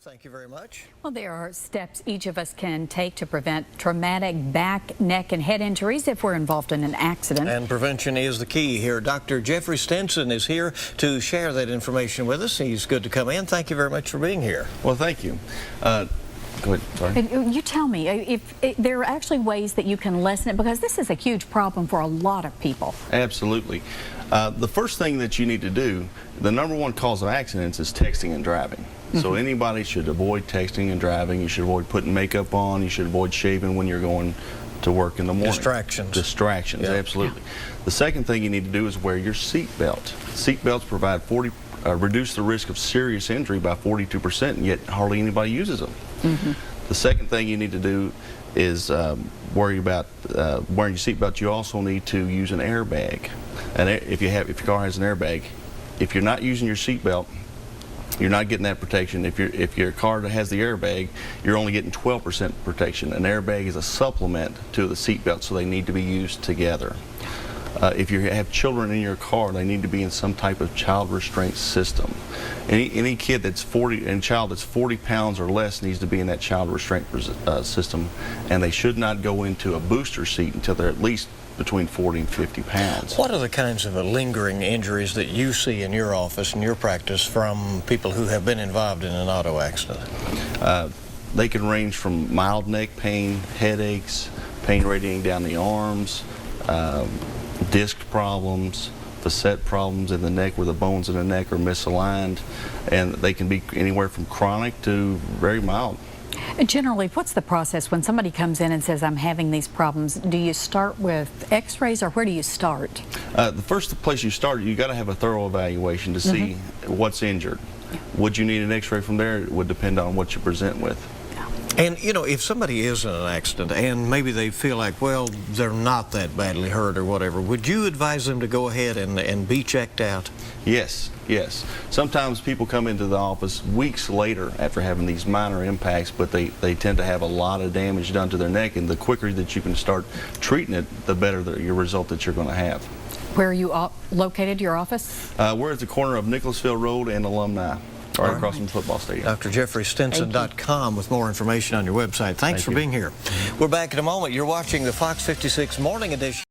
Thank you very much. Well, there are steps each of us can take to prevent traumatic back, neck, and head injuries if we're involved in an accident. And prevention is the key here. Dr. Jeffrey Stinson is here to share that information with us. He's good to come in. Thank you very much for being here. Well, thank you. Go ahead. Sorry. You tell me, if there are actually ways that you can lessen it, because this is a huge problem for a lot of people. Absolutely. The first thing that you need to do, the #1 cause of accidents is texting and driving. So anybody should avoid texting and driving. You should avoid putting makeup on. You should avoid shaving when you're going to work in the morning. Distractions, yeah. Absolutely. The second thing you need to do is wear your seat belt. Seat belts provide reduce the risk of serious injury by 42%, and yet hardly anybody uses them. The second thing you need to do is worry about wearing your seat belt. You also need to use an airbag. And if your car has an airbag, if you're not using your seat belt, you're not getting that protection. If your car has the airbag, you're only getting 12% protection. An airbag is a supplement to the seat belt, so they need to be used together. If you have children in your car, they need to be in some type of child restraint system. Any kid that's 40 pounds or less needs to be in that child restraint system, and they should not go into a booster seat until they're at least between 40 and 50 pounds. What are the kinds of lingering injuries that you see in your office, in your practice, from people who have been involved in an auto accident? They can range from mild neck pain, headaches, pain radiating down the arms, disc problems, facet problems in the neck where the bones in the neck are misaligned, and they can be anywhere from chronic to very mild. Generally, what's the process when somebody comes in and says, I'm having these problems? Do you start with x-rays, or where do you start? The first place you start, you got to have a thorough evaluation to see what's injured. Would you need an x-ray from there? It would depend on what you present with. And, you know, if somebody is in an accident and maybe they feel like, well, they're not that badly hurt or whatever, would you advise them to go ahead and be checked out? Yes, yes. Sometimes people come into the office weeks later after having these minor impacts, but they tend to have a lot of damage done to their neck, and the quicker that you can start treating it, the better your result that you're going to have. Where are you located, your office? We're at the corner of Nicholasville Road and Alumni. Right across from the football stadium. DrJeffreyStinson.com with more information on your website. Thanks for being here. We're back in a moment. You're watching the Fox 56 Morning Edition.